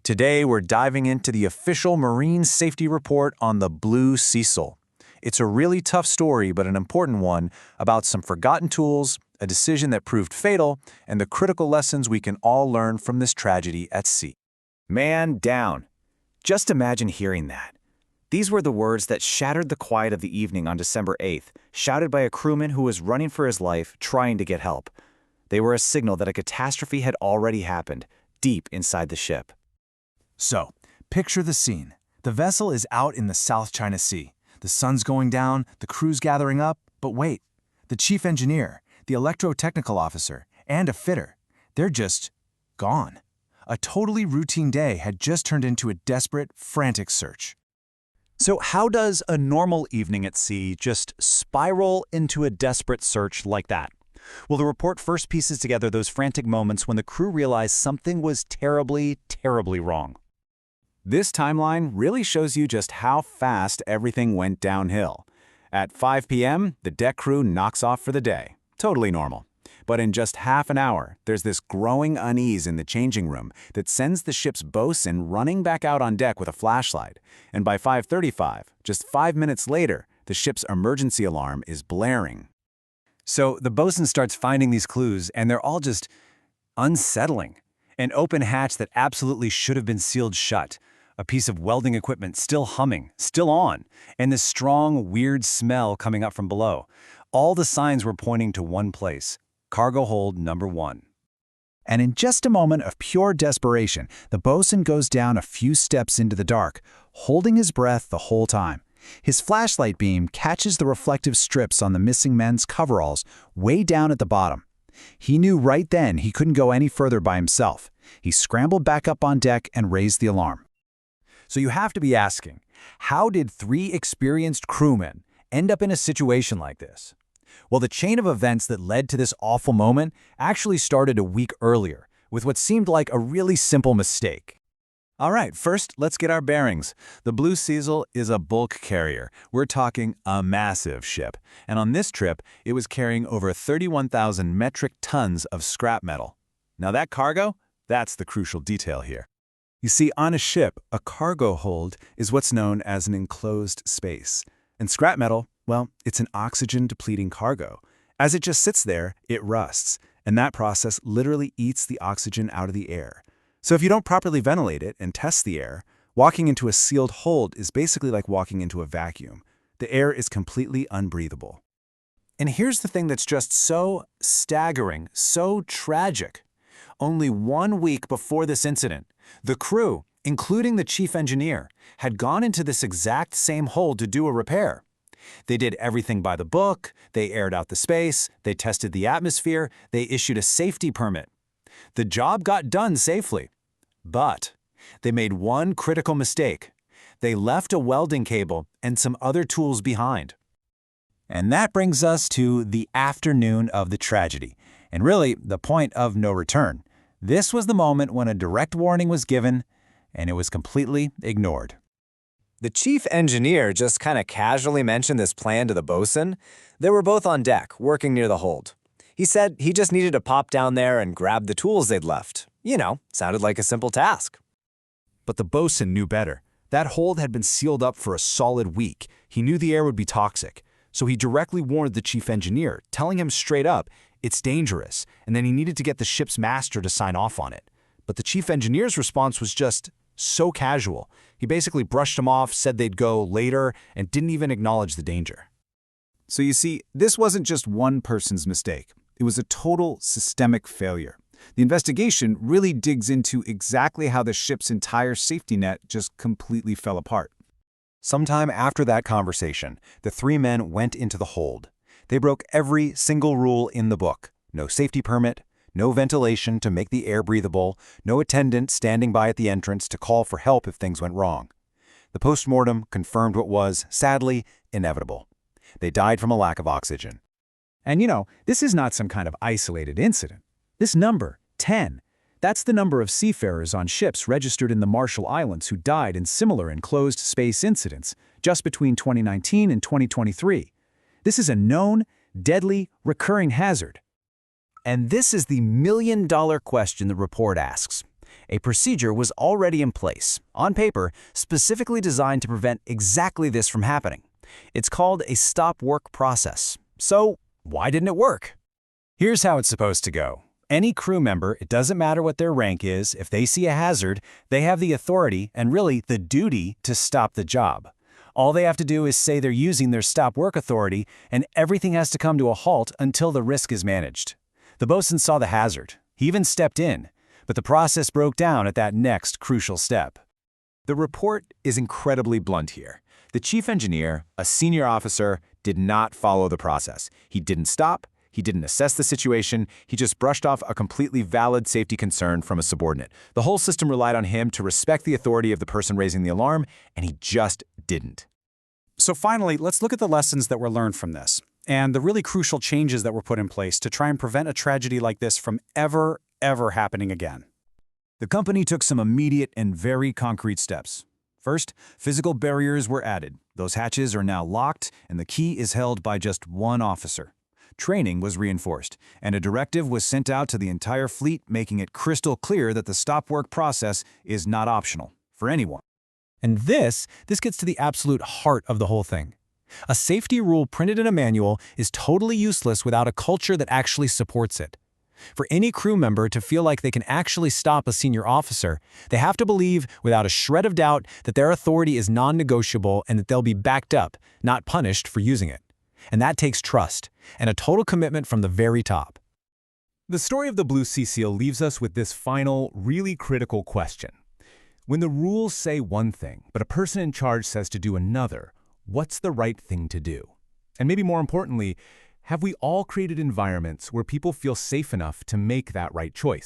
Today, we're diving into the official marine safety report on the Blue Cecil. It's a really tough story, but an important one about some forgotten tools, a decision that proved fatal, and the critical lessons we can all learn from this tragedy at sea. Man down. Just imagine hearing that. These were the words that shattered the quiet of the evening on December 8th, shouted by a crewman who was running for his life, trying to get help. They were a signal that a catastrophe had already happened, deep inside the ship. So, picture the scene. The vessel is out in the South China Sea. The sun's going down, the crew's gathering up, but wait. The chief engineer, the electrotechnical officer, and a fitter, they're just gone. A totally routine day had just turned into a desperate, frantic search. So how does a normal evening at sea just spiral into a desperate search like that? Well, the report first pieces together those frantic moments when the crew realized something was terribly, terribly wrong. This timeline really shows you just how fast everything went downhill. At 5 p.m., the deck crew knocks off for the day. Totally normal. But in just half an hour, there's this growing unease in the changing room that sends the ship's bosun running back out on deck with a flashlight. And by 5:35, just 5 minutes later, the ship's emergency alarm is blaring. So the bosun starts finding these clues, and they're all just unsettling. An open hatch that absolutely should have been sealed shut. A piece of welding equipment still humming, still on, and this strong, weird smell coming up from below. All the signs were pointing to one place. Cargo hold number 1. And in just a moment of pure desperation, the bosun goes down a few steps into the dark, holding his breath the whole time. His flashlight beam catches the reflective strips on the missing men's coveralls way down at the bottom. He knew right then he couldn't go any further by himself. He scrambled back up on deck and raised the alarm. So you have to be asking, how did 3 experienced crewmen end up in a situation like this? Well, the chain of events that led to this awful moment actually started a week earlier, with what seemed like a really simple mistake. All right, first, let's get our bearings. The Blue Cecil is a bulk carrier. We're talking a massive ship. And on this trip, it was carrying over 31,000 metric tons of scrap metal. Now that cargo, that's the crucial detail here. You see, on a ship, a cargo hold is what's known as an enclosed space. And scrap metal, well, it's an oxygen-depleting cargo. As it just sits there, it rusts, and that process literally eats the oxygen out of the air. So if you don't properly ventilate it and test the air, walking into a sealed hold is basically like walking into a vacuum. The air is completely unbreathable. And here's the thing that's just so staggering, so tragic. Only 1 week before this incident, the crew, including the chief engineer, had gone into this exact same hold to do a repair. They did everything by the book, they aired out the space, they tested the atmosphere, they issued a safety permit. The job got done safely. But they made one critical mistake. They left a welding cable and some other tools behind. And that brings us to the afternoon of the tragedy, and really the point of no return. This was the moment when a direct warning was given, and it was completely ignored. The chief engineer just kind of casually mentioned this plan to the bosun. They were both on deck, working near the hold. He said he just needed to pop down there and grab the tools they'd left. Sounded like a simple task. But the bosun knew better. That hold had been sealed up for a solid week. He knew the air would be toxic. So he directly warned the chief engineer, telling him straight up, it's dangerous, and then he needed to get the ship's master to sign off on it. But the chief engineer's response was just so casual. He basically brushed him off, said they'd go later, and didn't even acknowledge the danger. So you see, this wasn't just one person's mistake. It was a total systemic failure. The investigation really digs into exactly how the ship's entire safety net just completely fell apart. Sometime after that conversation, the 3 men went into the hold. They broke every single rule in the book. No safety permit, no ventilation to make the air breathable, no attendant standing by at the entrance to call for help if things went wrong. The postmortem confirmed what was, sadly, inevitable. They died from a lack of oxygen. And this is not some kind of isolated incident. This number, 10, that's the number of seafarers on ships registered in the Marshall Islands who died in similar enclosed space incidents just between 2019 and 2023. This is a known, deadly, recurring hazard. And this is the million-dollar question the report asks. A procedure was already in place, on paper, specifically designed to prevent exactly this from happening. It's called a stop-work process. So, why didn't it work? Here's how it's supposed to go. Any crew member, it doesn't matter what their rank is, if they see a hazard, they have the authority and really the duty to stop the job. All they have to do is say they're using their stop work authority, and everything has to come to a halt until the risk is managed. The bosun saw the hazard. He even stepped in, but the process broke down at that next crucial step. The report is incredibly blunt here. The chief engineer, a senior officer, did not follow the process. He didn't stop. He didn't assess the situation. He just brushed off a completely valid safety concern from a subordinate. The whole system relied on him to respect the authority of the person raising the alarm, and he just didn't. So finally, let's look at the lessons that were learned from this, and the really crucial changes that were put in place to try and prevent a tragedy like this from ever happening again. The company took some immediate and very concrete steps. First, physical barriers were added. Those hatches are now locked, and the key is held by just one officer. Training was reinforced, and a directive was sent out to the entire fleet, making it crystal clear that the stop work process is not optional for anyone. And this gets to the absolute heart of the whole thing. A safety rule printed in a manual is totally useless without a culture that actually supports it. For any crew member to feel like they can actually stop a senior officer, they have to believe without a shred of doubt that their authority is non-negotiable and that they'll be backed up, not punished for using it. And that takes trust and a total commitment from the very top. The story of the Blue Cecil leaves us with this final, really critical question. When the rules say one thing, but a person in charge says to do another, what's the right thing to do? And maybe more importantly, have we all created environments where people feel safe enough to make that right choice?